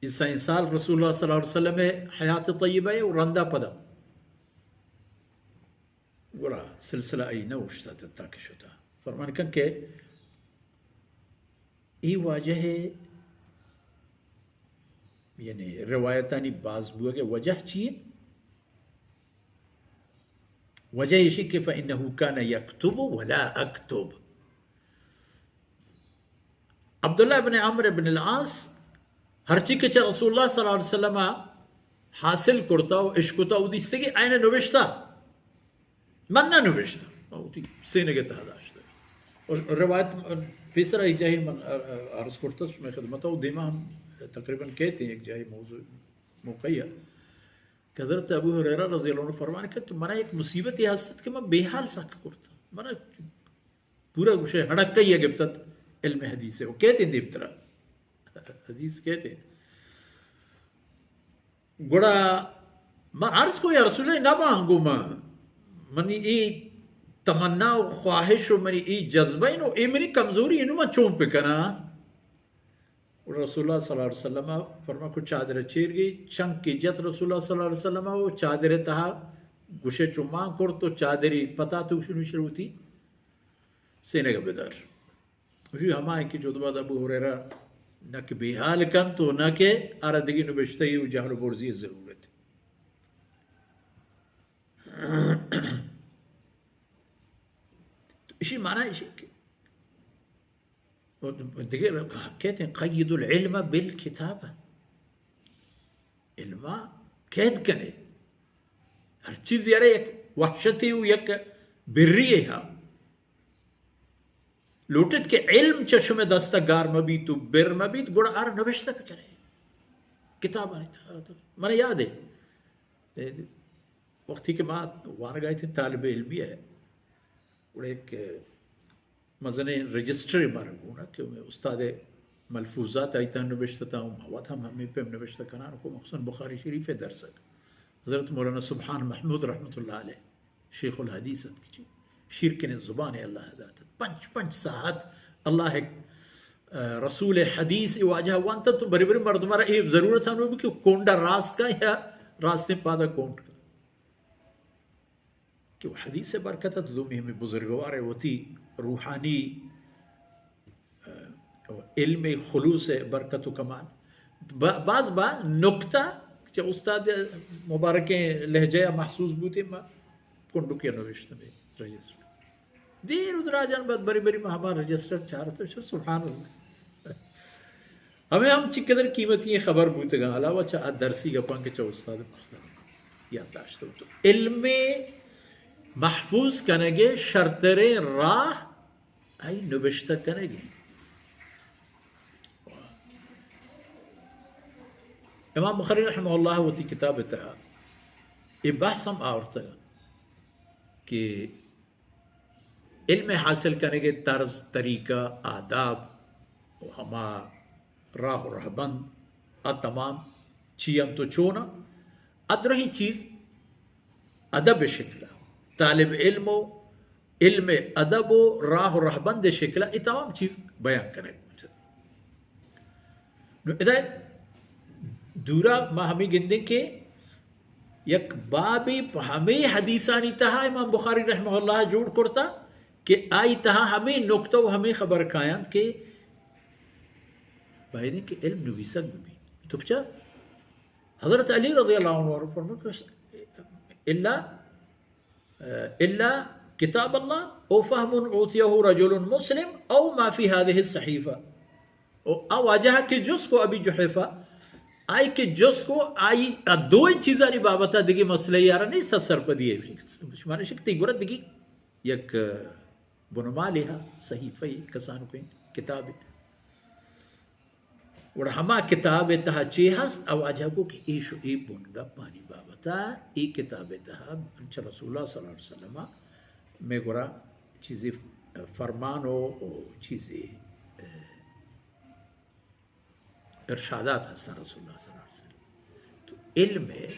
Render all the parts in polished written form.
إذا إنسان رسول الله صلى الله عليه وسلم حياة طيبة ورندا بدا ولا سلسلة أي نوش تتاك شتا فرمان كان كي إي واجه يعني روايتاني باز بوا के वजह चाहिए वजह इसी के فإنه كان يكتب ولا أكتب عبد الله بن عمرو بن العاص هرچی که چه رسول الله صلی الله علیه وسلم حاصل کرتا و عشق کرتا و دیسته که aynı نوشتا من ننوشتا ودي سینه که داشته और रवायत तीसरा एक जाहि मन अर्ज करता मैं खिदमत और दिमा हम तकरीबन कहते हैं एक जाहि मौजू मुकैया हज़रत अबू हुरैरा रज़ी अल्लाह अन्हु फरमान कि मना एक मुसीबत ये हसत कि मैं बेहाल साक करता मना पूरा गुशे हड़क का ये गिफ्तत इल्म हदीस है वो कहते हैं दिप्तरा हदीस कहते हैं गुड़ा मैं अर्ज को या रसूल ना मांगू मनी ई तमन्ना और ख्वाहिश और मेरी ई जज्बा इन और मेरी कमजोरी इन्हों मैं चों पे करना और रसूलुल्लाह सल्लल्लाहु अलैहि वसल्लम फरमा को चादर चीर गई चंग की इज्जत रसूलुल्लाह सल्लल्लाहु अलैहि वसल्लम वो चादर तहा गुशे चुम्मा कर तो चादरी पता तो शुरू शुरू थी सेने का बेदार उसी हमारे की जो बाद अबू हुरैरा न कि बेहाल कन तो न के आरादगी नुबश्ते ही जहर बोर्जी जरूरत इसी माना इसी और देखिए कहते हैं क़य्यदुल इल्म बिल किताबा इल्मा कैद करे हर चीज यार एक वहशती हो एक बिर्री है लूटत के इल्म चश्मे दस्तगार मबीत बिर मबीत गुड़ आर नविश्ता पे करे किताब मैंने याद है वक्त के बाद वहाँ गए थे तालिब इल्मी है और एक मज़ने रजिस्टर मारा गुना कि मैं उस्ताद मलफूज़ात आयता नविश्ता हूँ हवा था हमें पे नविश्ता करना को मखसून बुखारी शरीफ दरस हज़रत मौलाना सुब्हान महमूद रहमतुल्लाह अलैह शेखुल हदीस की शीर के ज़ुबान अल्लाह हदात पंच पंच साहत अल्लाह रसूल हदीस वाजह वंत तो बड़ी बड़ी मर्दमारा ये ज़रूरत है कि कोंडा रास्त का या रास्ते पादा कोंड का कि वो हदीस से बरकत है तो दुमी हमें बुजुर्गवार होती रूहानी इल्म खुलूस बरकत कमाल बाज बा नुक्ता कि उस्ताद मुबारक लहजा महसूस बूते मा कुंडू के नविश्त में रजिस्टर देर उदराजन बाद बड़ी बड़ी महाबार रजिस्टर चार तो सुभान अल्लाह हमें हम चिकदर कीमती खबर बूतेगा अलावा चा दरसी गपा के चा उस्ताद याददाश्त तो इल्म महफूज करेंगे शर्तरे राह आई नविश्ता करेंगे इमाम बुखारी रहमहुल्लाह वती किताब तहा ये बहस हम आवरता कि इल्म हासिल करेंगे तर्ज तरीका आदाब हमा राह रहबंद तमाम चीम तो चोना अदरही चीज़ अदब शिकला तालिब इल्मो इल्म अदबो राह रहबंद शिकला ये तमाम चीज़ बयान करेंगे दूरा मा हमें गिंदे के यक बाबी हमें हदीसानी तहा इमाम बुखारी रहमहुल्लाह जोड़ करता कि आई तहा हमें नुक्ता हमें खबर कायन के भाई ने कि इल्म नवीसक भी तो बचा हज़रत अली रज़ी अल्लाह अन्हु फरमाते इल्ला इल्ला किताब अल्लाह औ फहमुन उतियहु रजुलुन मुस्लिम औ मा फी हादिहि सहीफा औ वजह के जुस को अभी जुहैफा आई के जुस को आई दो चीज़ानी बाबता दिगी मसले यार नहीं सर पर दिए माने शक्ति गुरत दिगी यक बुनमालिहा सहीफा कसान को किताब और हमा किताब तहा चेहस अवाजा को कि ईशु ई बुनगा पानी बाबता ई किताब तहा रसूलुल्लाह सल्लल्लाहु अलैहि वसल्लम में गुरा चीज़ें फरमान हो चीज़ें इरशादात हसन रसूलुल्लाह सल्लल्लाहु अलैहि वसल्लम तो इल्म में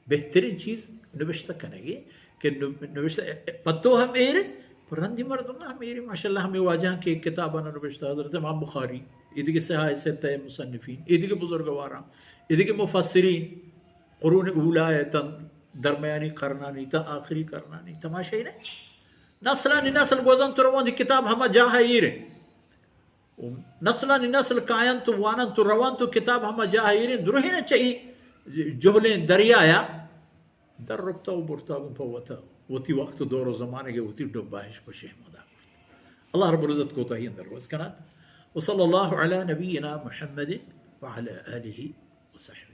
बेहतरीन चीज़ नविश्ता करेंगे कि नविश्ता पत्तो हमें पुरंदी मर्दुना मेरी माशाल्लाह हमें वाजह के किताब नविश्ता हज़रत इमाम बुखारी इधर सहाय सित्ता मुसन्निफीन, इधर बुजुर्गवारा, इधर मुफस्सिरीन, कुरून ऊला है तन दरमियानी करनानी ता आखिरी करनानी तमाशा ही नहीं नस्ला नस्ल गोजन तो रवान किताब हम जाहिर नस्ला नस्ल कायन तो वानन तो रवान तो किताब हम जाहिर दुरहे न चाहिए जोहले दरिया या दर रुकता व बुरता व फवता वती वक्त दौर ज़माने के वती डुबाइश पशे मदा अल्लाह रब्बुल इज़्ज़त को तहीन दरवाज़ कनात व सल्लल्लाहु अला नबीना मुहम्मद व अला आलिहि व सहबिहि